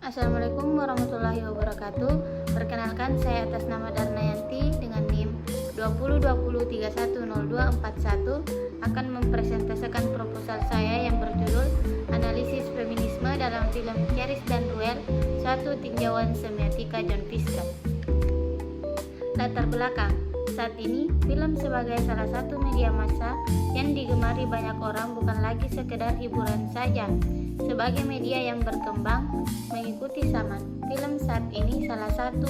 Assalamualaikum warahmatullahi wabarakatuh. Perkenalkan, saya atas nama Darnayanti dengan NIM 2020310241 akan mempresentasikan proposal saya yang berjudul Analisis Feminisme dalam Film Ceris dan Ruel, Suatu Tinjauan Semiotika John Fiske. Latar belakang. Saat ini, film sebagai salah satu media massa yang digemari banyak orang bukan lagi sekedar hiburan saja. Sebagai media yang berkembang mengikuti zaman, film saat ini salah satu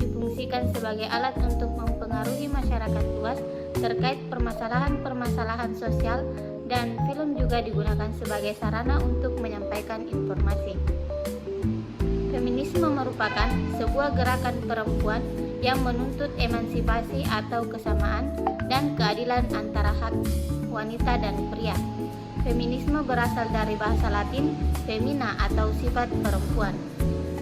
difungsikan sebagai alat untuk mempengaruhi masyarakat luas terkait permasalahan-permasalahan sosial, dan film juga digunakan sebagai sarana untuk menyampaikan informasi. Feminisme merupakan sebuah gerakan perempuan yang menuntut emansipasi atau kesamaan dan keadilan antara hak wanita dan pria. Feminisme berasal dari bahasa Latin femina atau sifat perempuan.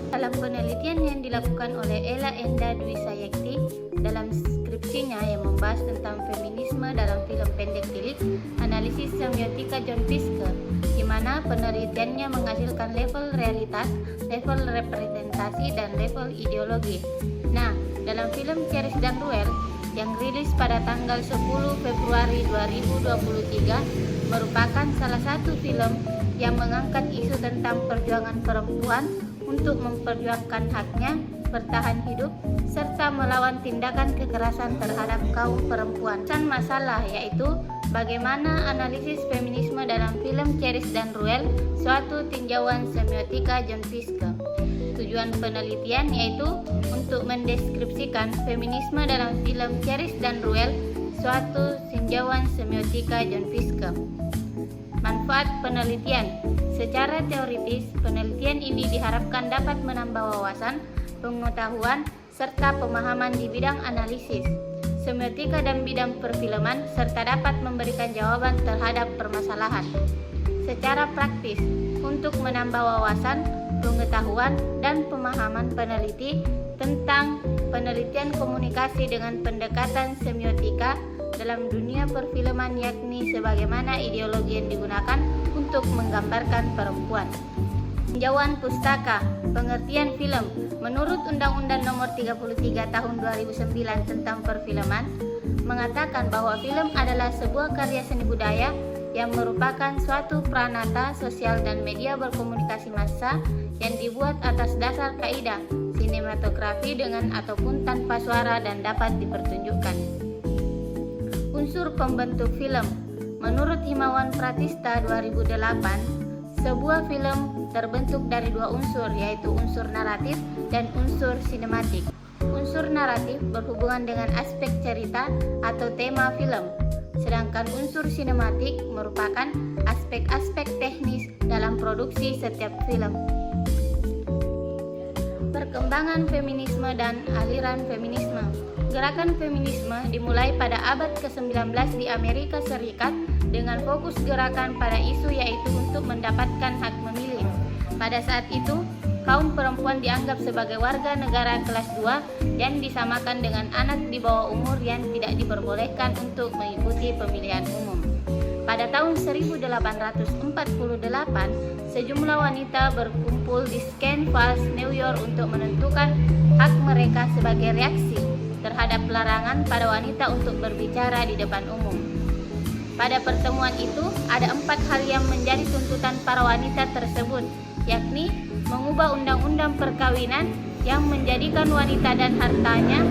Dalam penelitian yang dilakukan oleh Ella Enda Dwi Sayekti dalam skripsinya yang membahas tentang feminisme dalam film pendek cilik Analisis Semiotika John Fiske, di mana penelitiannya menghasilkan level realitas, level representasi, dan level ideologi. Nah, dalam film Ceris dan Ruel yang rilis pada tanggal 10 Februari 2023 merupakan salah satu film yang mengangkat isu tentang perjuangan perempuan untuk memperjuangkan haknya bertahan hidup serta melawan tindakan kekerasan terhadap kaum perempuan. Dan masalah yaitu bagaimana analisis feminisme dalam film Ceris dan Ruel, Suatu Tinjauan Semiotika John Fiske. Tujuan penelitian yaitu untuk mendeskripsikan feminisme dalam film Ceris dan Ruel, Suatu Tinjauan Semiotika John Fiske. Manfaat penelitian. Secara teoritis, penelitian ini diharapkan dapat menambah wawasan, pengetahuan, serta pemahaman di bidang analisis, semiotika dan bidang perfilman, serta dapat memberikan jawaban terhadap permasalahan. Secara praktis, untuk menambah wawasan, pengetahuan, dan pemahaman peneliti tentang penelitian komunikasi dengan pendekatan semiotika dalam dunia perfilman, yakni sebagaimana ideologi yang digunakan untuk menggambarkan perempuan. Tinjauan pustaka, pengertian film. Menurut Undang-Undang Nomor 33 Tahun 2009 tentang perfilman, mengatakan bahwa film adalah sebuah karya seni budaya yang merupakan suatu pranata sosial dan media berkomunikasi massa yang dibuat atas dasar kaidah sinematografi dengan ataupun tanpa suara dan dapat dipertunjukkan. Unsur pembentuk film. Menurut Himawan Pratista 2008, sebuah film terbentuk dari dua unsur, yaitu unsur naratif dan unsur sinematik. Unsur naratif berhubungan dengan aspek cerita atau tema film, sedangkan unsur sinematik merupakan aspek-aspek teknis dalam produksi setiap film. Perkembangan feminisme dan aliran feminisme. Gerakan feminisme dimulai pada abad ke-19 di Amerika Serikat dengan fokus gerakan pada isu yaitu untuk mendapatkan hak memilih. Pada saat itu, kaum perempuan dianggap sebagai warga negara kelas 2 dan disamakan dengan anak di bawah umur yang tidak diperbolehkan untuk mengikuti pemilihan umum. Pada tahun 1848, sejumlah wanita berkumpul di Scan Falls, New York untuk menentukan hak mereka sebagai reaksi terhadap larangan pada wanita untuk berbicara di depan umum. Pada pertemuan itu, ada 4 hal yang menjadi tuntutan para wanita tersebut, yakni mengubah undang-undang perkawinan yang menjadikan wanita dan hartanya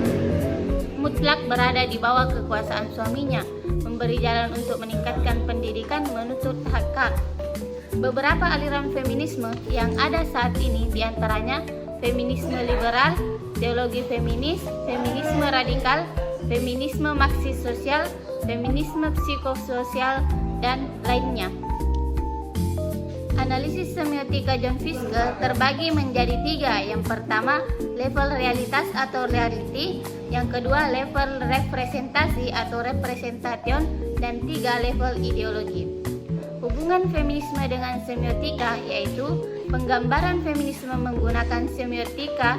mutlak berada di bawah kekuasaan suaminya, memberi jalan untuk meningkatkan pendidikan, menuntut hak. Beberapa aliran feminisme yang ada saat ini diantaranya feminisme liberal, teologi feminis, feminisme radikal, feminisme marxis sosial, feminisme psikososial, dan lainnya. Analisis semiotika John Fiske terbagi menjadi 3. Yang pertama, level realitas atau reality. Yang kedua, level representasi atau representation. Dan 3, level ideologi. Hubungan feminisme dengan semiotika yaitu penggambaran feminisme menggunakan semiotika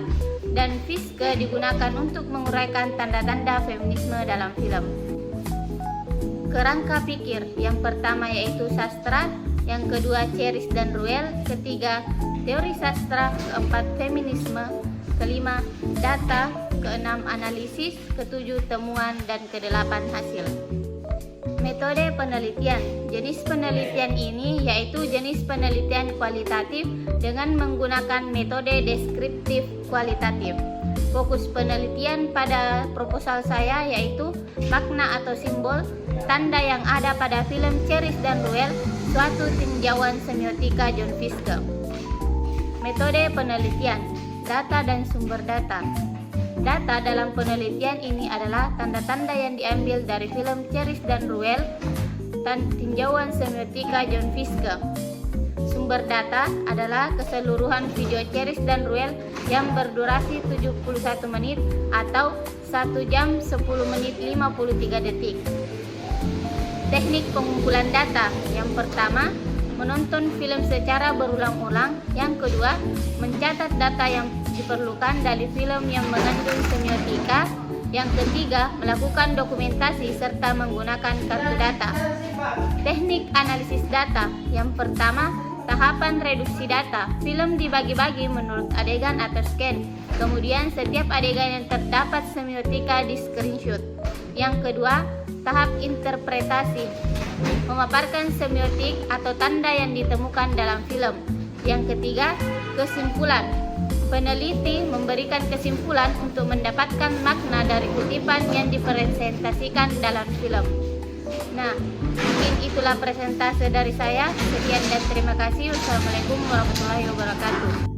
dan Fiske digunakan untuk menguraikan tanda-tanda feminisme dalam film. Kerangka pikir, yang pertama yaitu sastra, yang kedua Ceris dan Ruel, ketiga teori sastra, keempat feminisme, kelima data, keenam analisis, ketujuh temuan, dan kedelapan hasil. Metode penelitian. Jenis penelitian ini yaitu jenis penelitian kualitatif dengan menggunakan metode deskriptif kualitatif. Fokus penelitian pada proposal saya yaitu makna atau simbol, tanda yang ada pada film Ceris dan Ruel, suatu tinjauan semiotika John Fiske. Metode penelitian, data dan sumber data. Data dalam penelitian ini adalah tanda-tanda yang diambil dari film Ceris dan Ruel dan tinjauan semiotika John Fiske. Sumber data adalah keseluruhan video Ceris dan Ruel yang berdurasi 71 menit atau 1 jam 10 menit 53 detik. Teknik pengumpulan data. Yang pertama, menonton film secara berulang-ulang. Yang kedua, mencatat data yang diperlukan dari film yang mengandung semiotika. Yang ketiga, melakukan dokumentasi serta menggunakan kartu data. Teknik analisis data. Yang pertama, tahapan reduksi data. Film dibagi-bagi menurut adegan atau scan. Kemudian setiap adegan yang terdapat semiotika di screenshot. Yang kedua, tahap interpretasi. Memaparkan semiotik atau tanda yang ditemukan dalam film. Yang ketiga, kesimpulan. Peneliti memberikan kesimpulan untuk mendapatkan makna dari kutipan yang dipresentasikan dalam film. Nah, mungkin itulah presentase dari saya. Sekian dan terima kasih. Wassalamualaikum warahmatullahi wabarakatuh.